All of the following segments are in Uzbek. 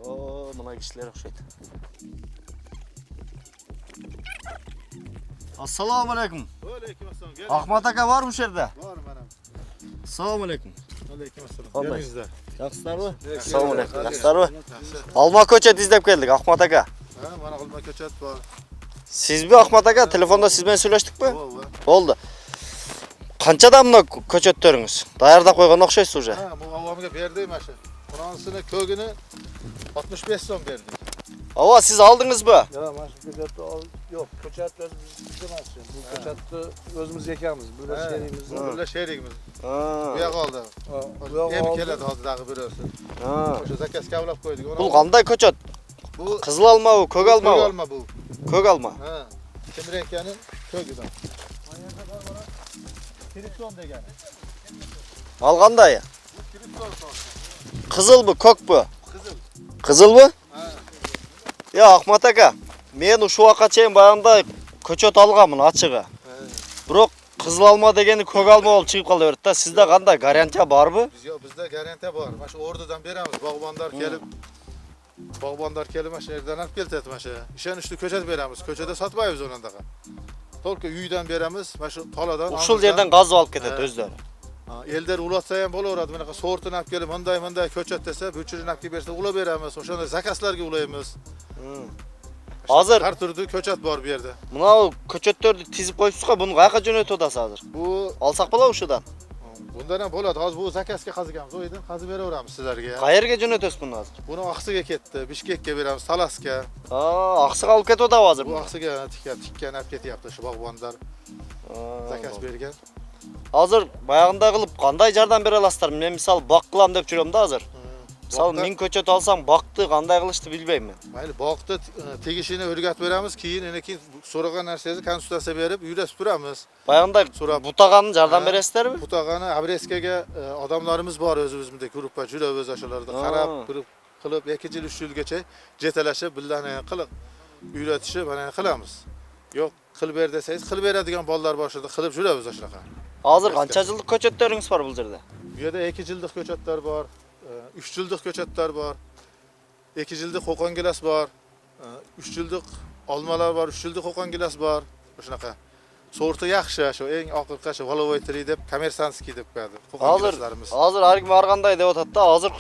Oo, buna kişiler okşaydı. Assalamu alaikum. Aleykümselam. Ahmet Aka var mı şerde? Var benim. Assalamu alaikum. Aleykümselam. Qanday? Yanınızda. Yaxshilarmi? Evet. Assalomu alaykum. Evet. Yaxshilarmi? Alma ko'chat izlab keldik Ahmet Aka. Ha, bana qilma ko'chat bor. Sizmi Ahmet Aka? Telefonda siz bilan söyleshdikmi? Bo'ldi. Bo'ldi. Qanchadan buni ko'chatlaringiz? Tayyorlab qo'ygan o'xshaysiz уже. Ha, bu avvamga berdim mana shu. Fransini ko'gini 65 so'm berdik. Ava siz aldingizmi? Ya mana shu ko'chatni yo'q, ko'chat o'zimiz emas. Bu ko'chatni o'zimiz ekamiz. Bular sherimiz. Bular sherigimiz. Ha. Bu yoq oldi. Bu yoq Ham oldi. keladi hozirgi birisi. Ha. O'sha zakaz kavlab qo'ydik. Bu qanday ko'chat? Bu Qizil olma u, ko'k olma ko'k u. olma bu. Ko'k olma. Ha. Kimrenkaning ko'gidan. Kripton degani. Al qanday? Bu kripton so'z. Qizil bu, ko'k bu. Qizil. Qizil bu? Ha. Ya Ahmet Aka, men shu vaqtga chayin bayanda ko'chat olganman ochig'i. Biroq qizil olma degani ko'k olma bo'lib chiqib qolaverdi-da. Sizda qanday garantiya bormi? Bizda garantiya bor. Mana shu o'rnidan beramiz. Bog'bonlar kelib mana shu yerdan olib keladi mana shu. Ishonchli ko'chat beramiz. Ko'chada sotmaymiz o'nandaqa. To'lka uydan beramiz. Mana shu toladan. Ushul yerdan gazib olib ketadi o'zlari. Elder ulatsa ham bo'laveradi. Bunaqa sortini olib kelib, bunday ko'chat desa, buchirini olib kelib bersa, ulab beramiz. O'shanda zakaslarga ulaymiz. Hozir har turli ko'chat bor bu yerda. Mana ko'chatlarni tizib qo'yibsiz-ku, buni qayerga jo'natasiz hozir? Bu olsak bo'lar o'shadan. bundan ham bo'ladi. Hozir bu zakasga qaziganmiz. O yerdan qazib beraveramiz sizlarga. Qayerga jo'natasiz buni hozir? Buni Oqsiga ketdi, Bishkekka beramiz, Salaska. Ha, Oqsiga olib ketadi hozir. Bu Oqsiga tikkan olib ketyapti shu bog'bonlar. Zakas bergan. Hozir bayog'ida qilib qanday yordam bera olasizlar? Men misol boq qilam deb juramda hozir. Misol men ko'chat olsam boqni qanday qilishni bilmayman. Mayli, boqni tegishini o'rgatib beramiz, keyin so'ragan narsangizni konsultatsiya berib, uylatib turamiz. Bayog'ida butag'anni yordam berasizlarmi? Butag'ani Abreskaga odamlarimiz bor o'zimizda gruppa juda o'z asholarda qarab, qilib 2 yil 3 yilgacha jetalashib, billani qilib uylatishib, mana qilamiz. Yo'q, qilib ber desangiz, qilib beradigan bolalar boshida qilib juramiz shunaqa. Hozir qancha yillik ko'chatlaringiz bor bu yerda? Bu yerda 2 yillik ko'chatlar bor, 3 yillik ko'chatlar bor, 2 yillik qo'qon gilas bor, 3 yillik olmalar bor, 3 yillik qo'qon gilas bor. Shunaqa. Sorti yaxshi, shu eng oxirgi shu Volovoytri deb, kommersanskiy deb qo'yadi. Qo'qon gilaslarimiz. Hozir har kim organday deb o'tadi-da, hozir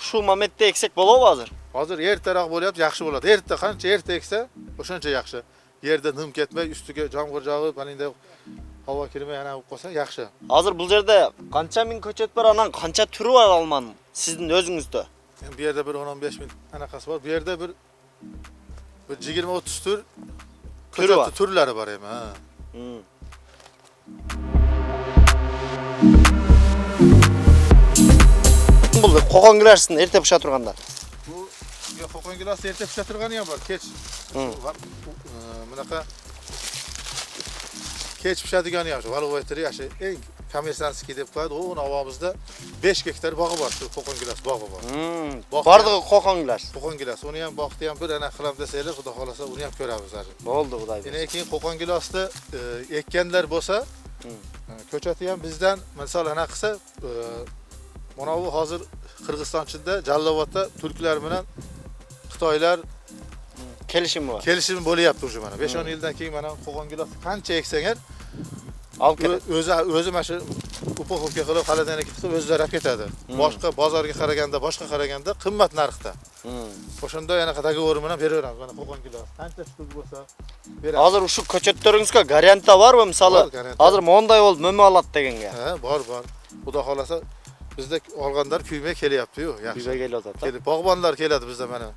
shu momentda eksak bo'ladimi hozir? Hozir ertaroq bo'lyapti, yaxshi bo'ladi. Erta qancha erta eksa, o'shancha yaxshi. Yerda nim ketmay, ustiga jomg'ir jog'i, balingda havo kirmay ana bo'lib qolsa yaxshi. Hozir bu yerda qancha ming ko'chat bor, anan qancha turi bor olmaning sizning o'zingizda? Bu yerda bir 10-15 ming anaqasi bor. Bu yerda bir 20-30 tur turlari bor ham, ha. Bu qo'qon gilarsini erta pisha turganda. Bu qo'qon gilas erta pisha turgani ham bor, kech. Bunaqa kech pishadigani ham shu Volovoytri yaxshi eng kommersanskiy deb qo'yadi. U avomizda 5 gektar bog'i bor, shu qo'qon gilas bog'i bor. Bordi qo'qon gilas. Qo'qon gilas. Uni ham boqdi ham bir ana qilam desanglar, xudo xolasa uni ham ko'ramiz hozir. Bo'ldi, xudoy. Keyin qo'qon gilasni ekkanlar bo'lsa, ko'chati ham bizdan misol ana qilsa, mana bu hozir Qirg'izistonchida Jallovotda turklar bilan Xitoylar kelishim bor. Kelishim bo'lyapti o'sha mana. 5-10 yildan keyin mana qo'qon gilas qancha eksangiz, olib ketadi. O'zi mana shu upoqqa qilib xaladani ketib o'zlari olib ketadi. Boshqa bozorga qaraganda qimmat narxda. O'shanda yana dogovor bilan beraveramiz. Mana qo'qon gilas qancha stuk bo'lsa beramiz. Hozir shu ko'chatlaringizga garantiya bormi? Misoli hozir monday bo'ldi, mo'min oladi deganga. Ha, bor. Xudo xolasa bizda olganlar kuymay kelyapti-yu, yaxshi. Kuymay kelyapti. Kelib bog'bonlar keladi bizda mana.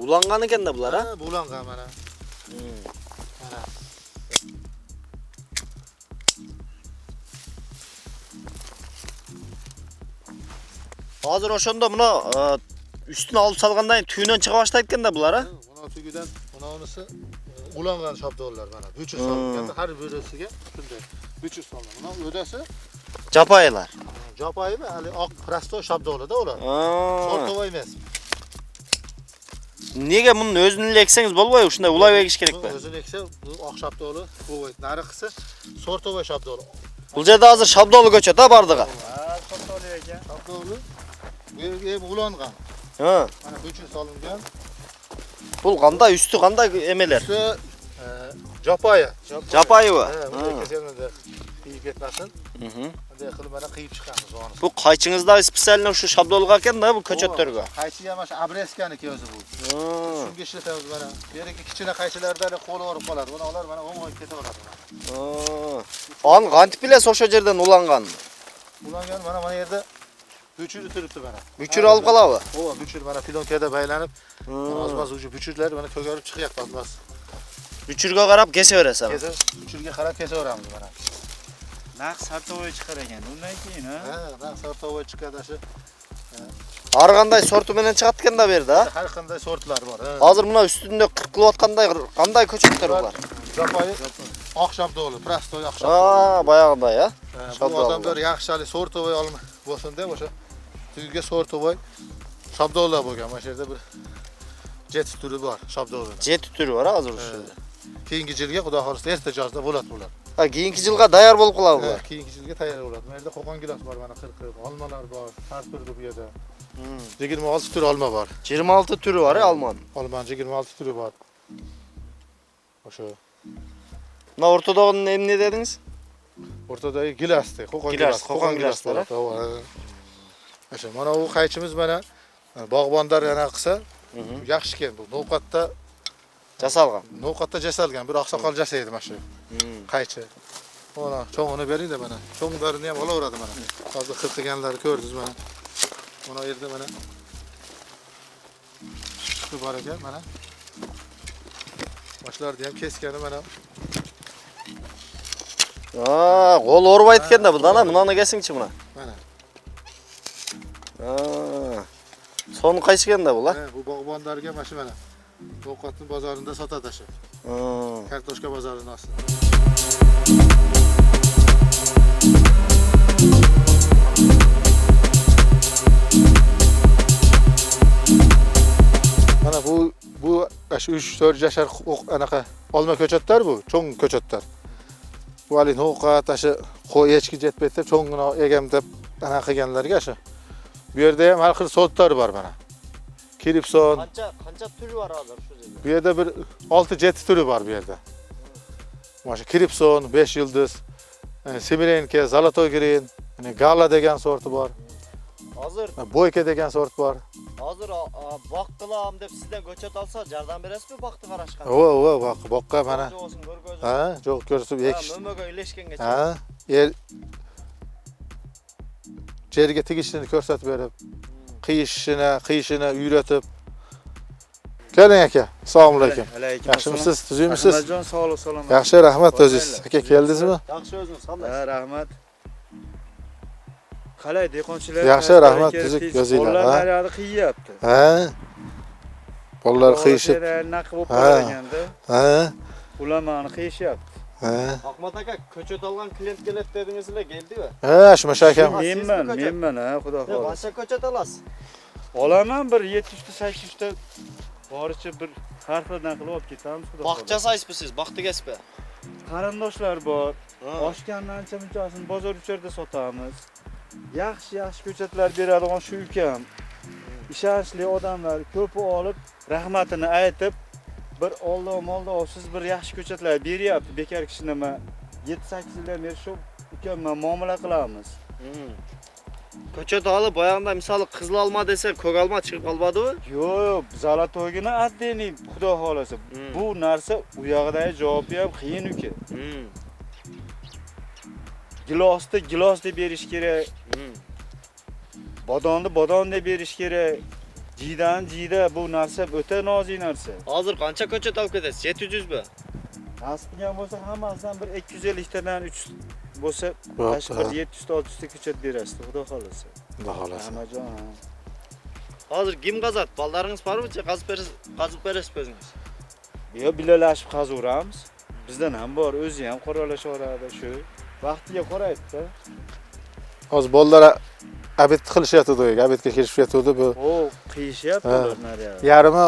Ulangan ekan-da bular, ha? Ha, bulangan mana. Mana. Hozir o'shanda buni ustini olib salgandan tuyundan chiqa boshladi ekan-da bular, ha? Buni tugidan, bunisi ulangan shapdollar mana. Buchur solganda har birisiga shunday buchur solgan. Buni o'dasi Japaylar. Japoymi? Hali oq prostoy shabdolida ular. Sortovoy emas. Nega buni o'zini eksangiz bo'lmaydi, shunday ulab ekish kerakmi? O'zini eksa, bu oq shabdoli bo'ydi. Nari qilsa sortovoy shabdoli. Bu yerda hozir shabdoli ko'chat bardig'i. Sortoli ekan. Shabdoli bu yerga ham ulangan. Ha. Mana ko'chir solingan. Bu qanday, usti qanday emeler? Usti Japoya. Japoyeva. Bunday kesilmadi. Qiyib ketmasin. Bunday qilib mana qiyib chiqamiz onu. Bu qaychingizda spesialni shu shabdolga ekanda bu ko'chatlarga. Qaychi ham mana Abreskaniki o'zi bu. Shunga ishlatamiz mana. Bu yerga kichkina qaychilarda qo'l o'rib qoladi. Buni ular mana o'ng'oy ketaveradi. An qantib bilasiz o'sha yerdan ulangan? Ulangan mana yerda büchür turibdi mana. Büchür olib qoladi. O, büchür mana pilonkada baylanib, ozmaz ucu büchürlar mana ko'garib chiqyapti ozmaz. Büchürga qarab kesaverasiz. Büchürga qarab kesaveramiz mana. Naq sartovoy chiqar ekan. Undan keyin, ha? Ha, naq sartovoy chiqadi shu. Har qanday sorti bilan chiqatganda bu yerda. Har qanday sortlar bor. Hozir buna ustunda 40 qilayotganday qanday ko'chatlar bor? Japoy oq shabdoli, prostoy oq shabdoli. Ha, boyag'ida ya. Bu odamlar yaxshili sortovoy olma bo'lsin-da o'sha. Tugiga sortovoy shabdollar bo'lgan. Mana shu yerda bir jet turi bor, shabdoli. Jet turi bor hozir shu yerda. Keyingi yilga xudo xolisa erta jozda bo'ladi bular. Ha, keyingi yilga tayyor bo'lib qoladi bular. Keyingi yilga tayyor bo'ladi. Bu yerda qo'qon gilos bor, mana 40, olmalar bor, har turli bu yerda. 26 tur olma bor. 26 turi bor, olmon. Olmon 26 turi bor. O'sha. Mana o'rtadagi ne dedingiz? O'rtadagi gilasdi, qo'qon gilaslar. O'sha mana u qaychimiz mana bog'bonlar yana qilsa, yaxshi ekan bu. Novqatda Jasalgan. Novqatda jasalgan, bir oqsoqol jasaydi mana shu. Qaychi. Mana cho'ng'ini bering-da mana. Cho'ng'larini ham olaveradi mana. Hozir qirqiganlarni ko'rdingiz mana. Mana yerda mana. Shu bor ekan mana. Boshlarni ham keskani mana. Qo'l o'rib aytganda bu dana, bunani kesingchi buni. Mana. Soni qaychiganda bular? Bu bog'bonlarga mana shu mana. Ovqatni bozorida sotadi shu. Kartoshka bozorining ostida. Mana bu shu 3-4 yashar anaqa olma ko'chatlar bu, cho'ng ko'chatlar. Bu hali ovqat shu qo'y echki jetbetib cho'ngini egam deb anaqa qilganlarga shu. Bu yerda ham har xil sortlar bor mana. Kiripson. Qancha turi var hozir shu yerda? Bu yerda bir 6-7 turi bor bu yerda. Mana shu Kiripson 5 yıldız, Semilenka, Zolotoy Green, Gala degan sorti bor. Hozir Boyka degan sort bor. Hozir boqqilam deb sizdan ko'chat olsa, jardam berasizmi boqti qarashga? Boqqa mana. Ha, jo'q ko'rsatib ekish. Mo'maga ilashgangacha. Ha, yerga tegishini ko'rsatib berib, qiyishini uyratib. Keling aka. Assalomu alaykum. Yaxshimisiz? Tuzimisiz? Rahmatjon, sog'lik, salomat. Yaxshi, rahmat o'zingiz. Aka keldingizmi? Yaxshi o'zingiz qanday? Ha, rahmat. Qalay dehqonchilar? Yaxshi, rahmat, tuzuk ko'zinglar. Ular naryoqda qiyyapti. Ha. Bolalar qiyishib. Naqib bo'lib qolganda. Ha. Ulamani qiyishyapti. Ha. Ahmad aka, ko'chat olgan klient keladi dedingizlar, keldi-ku. Ha, shu akam. Men ha, xudo xohlasa. Qancha ko'chat olasiz? Olaman bir 700 ta 800 ta boricha bir harflardan qilib olib ketamiz, xudo xohlasa. Baqcha saysizsiz, baxtigasizmi? Qarindoshlar bor. Oshgandan ancha-munchasini bozor ucharda sotamiz. Yaxshi ko'chatlar beradigan shu ukam. Ishonchli odamlar ko'pi olib, rahmatini aytib, bir oldi siz bir yaxshi ko'chatlar beryapti. Bekar kishi nima 7-8 yildan beri shu ukam bilan muomala qilamiz. Ko'chat olib, boyag'ida misol qizil olma desa, ko'k olma chiqib qolmadi-ku? Yo'q, zalotoygini atdeni, xudo xolasa. Bu narsa u yog'idagi javob ham qiyin uka. Gilos deb berish kerak. Bodonni deb berish kerak. Jiyda bu narsa o'ta nozik narsa. Hozir qancha ko'chat olib ketasiz? 700 mi? Nasib qilgan bo'lsa hammasidan bir 250 tadan 3 bo'lsa, tashqi 700 ta 600 ta ko'chat berasiz, xudo xolasa. Xudo xolasa. Amajon. Hozir kim qazat? Baldaringiz bormi? Qazib berasiz o'zingiz. Yo, bilalashib qazaveramiz. Bizdan ham bor, o'zi ham qoralashaveradi shu. Vaqtiga qoraydi-da. Hozir bolalar abed qilishyapti, abedga kirishayotdi bu. O qiyishyapti ular naryoq. Yarimi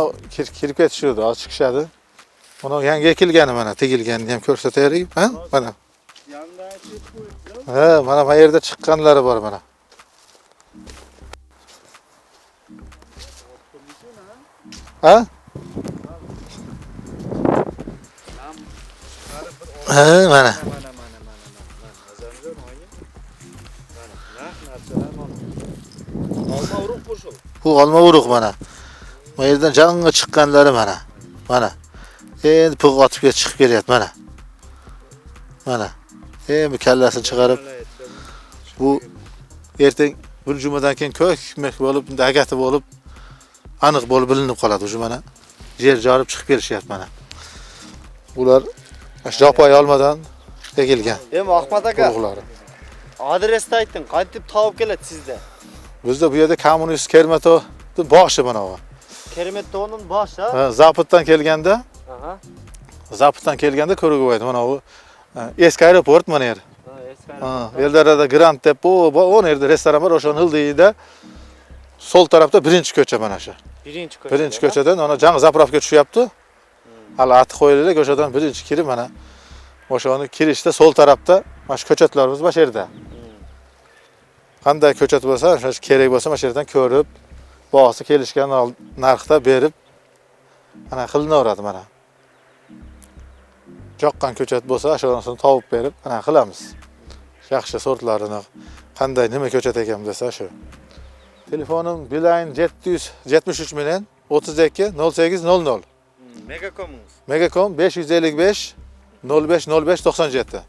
kirib ketishdi, hozir chiqishadi. Buni yangi ekilgani mana, tegilganini ham ko'rsataylik, ha? Mana. Yandan chip qo'yibdi. Ha, mana bu yerda chiqqanlari bor mana. Ha? Ha, mana. Olma urug' qo'shil. Bu olma urug' mana. Bu yerdan jangi chiqqanlari mana. Mana. Endi pug' otib chiqib kelyapti mana. Mana. Endi kallasini chiqarib bu ertang bir jumadan keyin ko'kmek bo'lib, dagati bo'lib, aniq bo'lib bilinib qoladi o'sha mana. Yer jorib chiqib kelishyapti mana. Ular jo'pay olmadan ekilgan. Ahmad aka, urug'lari. adresni ayting, qanday topib keladi sizda? Bizda bu yerda kommunist Kermato boshi mana bu. Kermettovning boshi, ha? Ha, Zapotdan kelganda, Aha. Zapotdan kelganda ko'rib qo'ydi mana bu. Eski aeroport mana yer. Ha, eski. Ha, Eldarada Grand deb bu yerda restoran bor, o'sha Hildiyda sol tarafda birinchi ko'cha mana shu. Birinchi ko'chadan ona jang zapravka tushyapti. Hali ati qo'yilgan o'shadan birinchi kirib mana o'shani kirishda sol tarafda mana shu ko'chatlarimiz bor yerda. Qanday ko'chat bo'lsa, o'sha kerak bo'lsa mana yerdan ko'rib, bosi kelishgan narxda berib ana qilinaveradi mana. Joqqan ko'chat bo'lsa, o'shanisini topib berib ana qilamiz. Yaxshi sortlarini qanday nima ko'chat ekan desa shu. Telefonim Beeline 773 bilan 32 0800. Megacomingiz. Megacom 555 05 05 97.